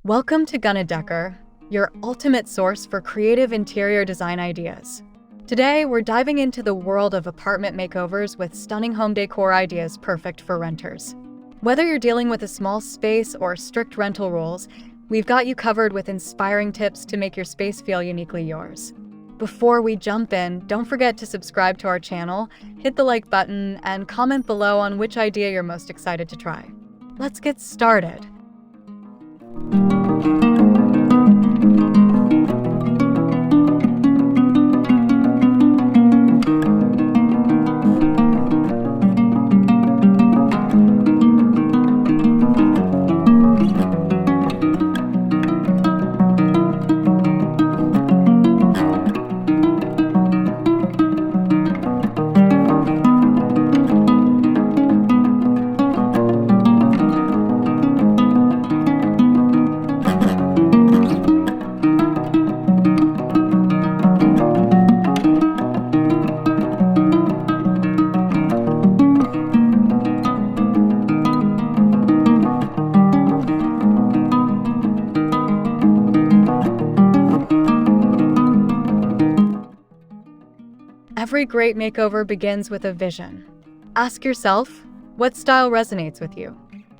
Welcome to Gunadecor, your ultimate source for creative interior design ideas. Today, we're diving into the world of apartment makeovers with stunning home decor ideas perfect for renters. Whether you're dealing with a small space or strict rental rules, we've got you covered with inspiring tips to make your space feel uniquely yours. Before we jump in, don't forget to subscribe to our channel, hit the like button, and comment below on which idea you're most excited to try. Let's get started. Every great makeover begins with a vision. Ask yourself, what style resonates with you?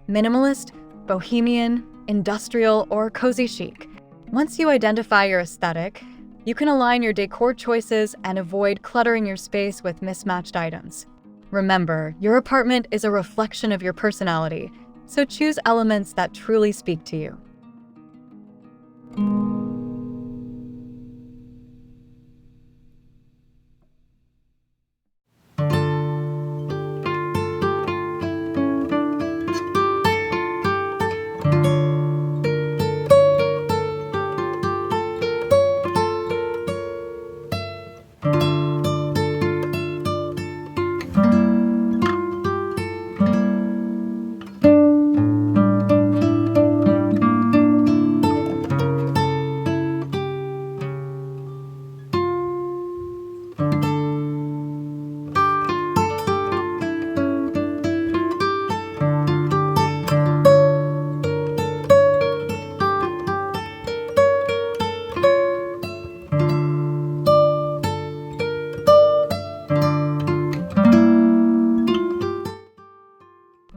Minimalist, bohemian, industrial, or cozy chic? Once you identify your aesthetic, you can align your decor choices and avoid cluttering your space with mismatched items. Remember, your apartment is a reflection of your personality, so choose elements that truly speak to you.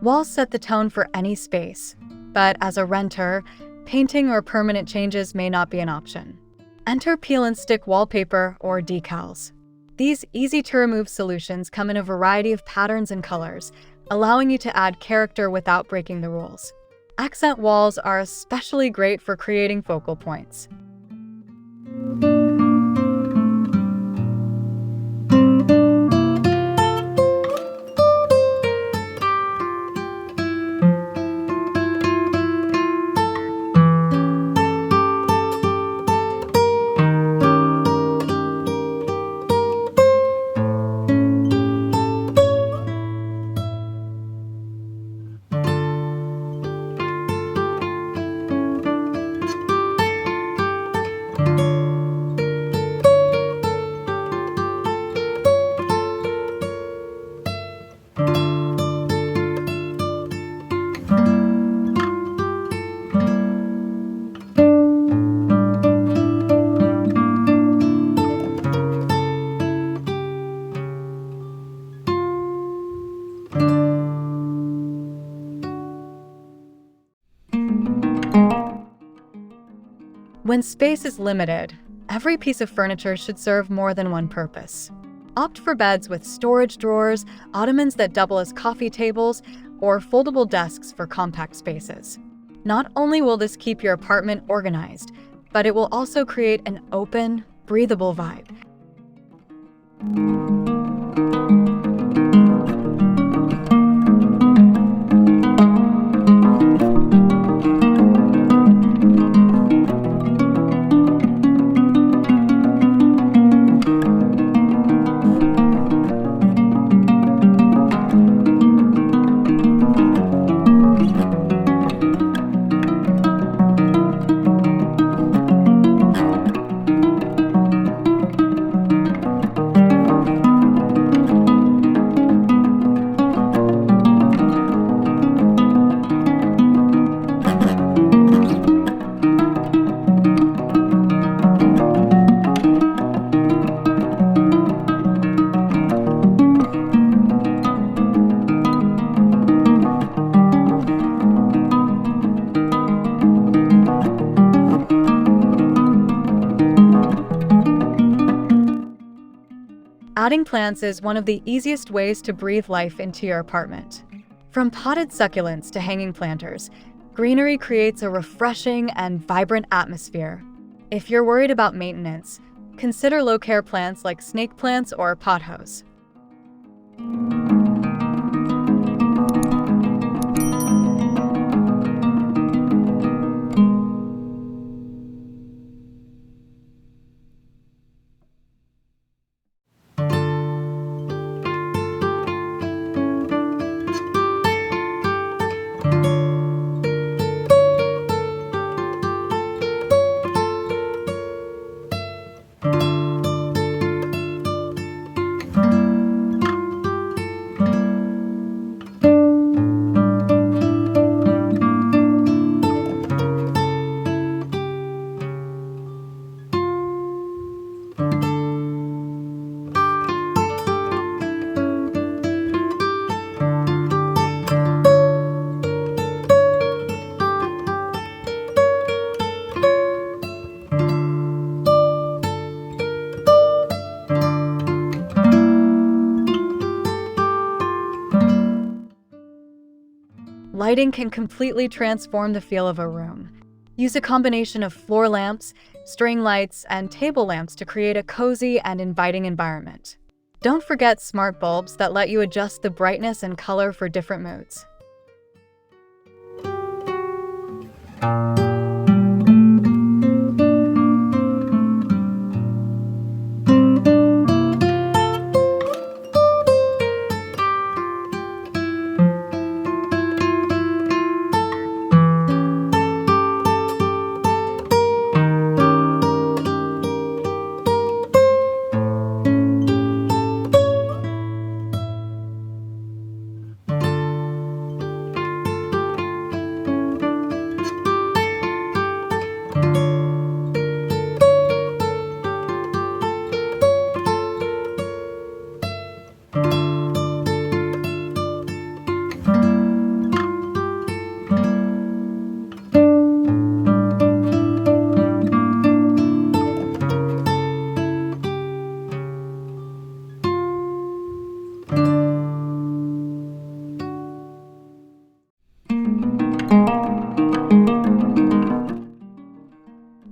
Walls set the tone for any space, but as a renter, painting or permanent changes may not be an option. Enter peel and stick wallpaper or decals. These easy-to-remove solutions come in a variety of patterns and colors, allowing you to add character without breaking the rules. Accent walls are especially great for creating focal points. When space is limited, every piece of furniture should serve more than one purpose. Opt for beds with storage drawers, ottomans that double as coffee tables, or foldable desks for compact spaces. Not only will this keep your apartment organized, but it will also create an open, breathable vibe. Adding plants is one of the easiest ways to breathe life into your apartment. From potted succulents to hanging planters, Greenery creates a refreshing and vibrant atmosphere. If you're worried about maintenance, consider low-care plants like snake plants or pothos. Lighting can completely transform the feel of a room. Use a combination of floor lamps, string lights, and table lamps to create a cozy and inviting environment. Don't forget smart bulbs that let you adjust the brightness and color for different moods.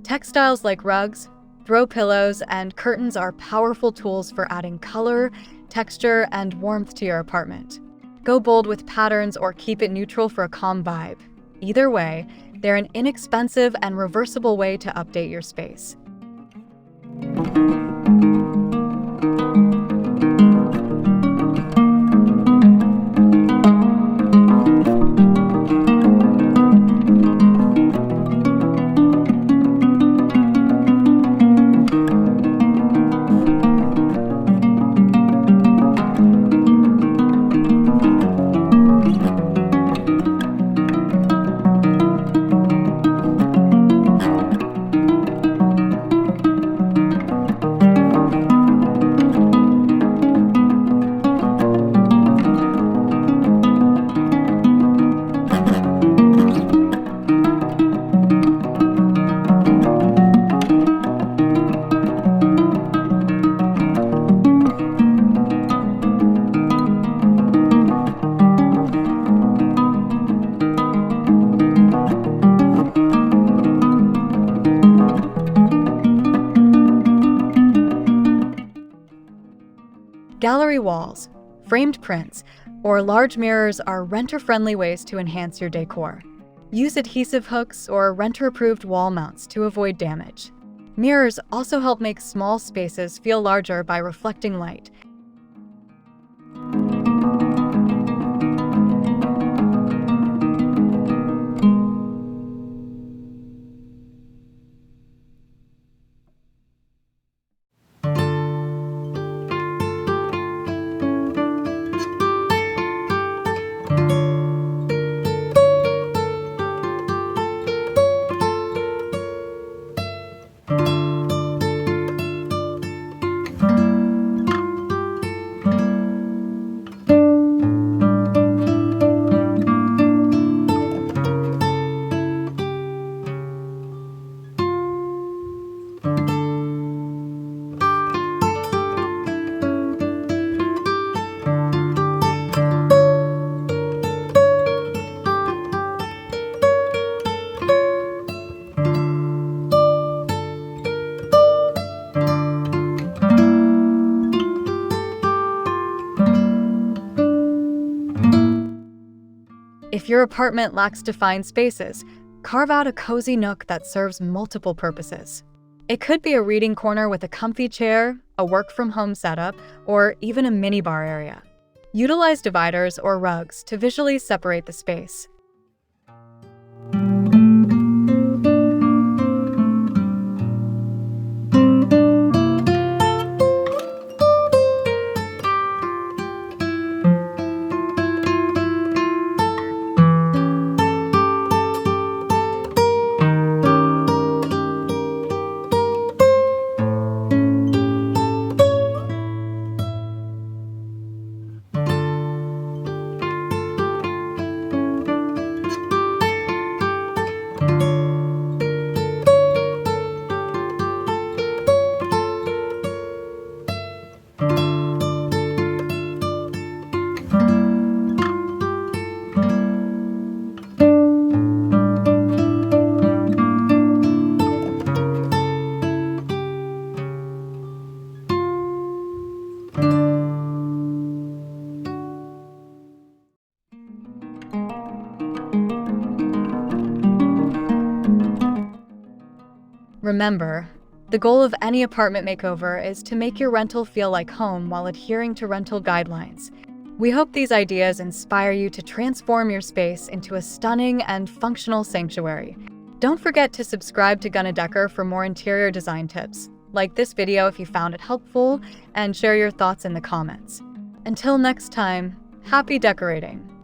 Textiles like rugs, throw pillows, and curtains are powerful tools for adding color, texture, and warmth to your apartment. Go bold with patterns or keep it neutral for a calm vibe. Either way, they're an inexpensive and reversible way to update your space. Gallery walls, framed prints, or large mirrors are renter-friendly ways to enhance your decor. Use adhesive hooks or renter-approved wall mounts to avoid damage. Mirrors also help make small spaces feel larger by reflecting light. your apartment lacks defined spaces, carve out a cozy nook that serves multiple purposes. It could be a reading corner with a comfy chair, a work-from-home setup, or even a minibar area. Utilize dividers or rugs to visually separate the space. Remember, the goal of any apartment makeover is to make your rental feel like home while adhering to rental guidelines. We hope these ideas inspire you to transform your space into a stunning and functional sanctuary. Don't forget to subscribe to Gunadecor for more interior design tips. Like this video if you found it helpful, and share your thoughts in the comments. Until next time, happy decorating!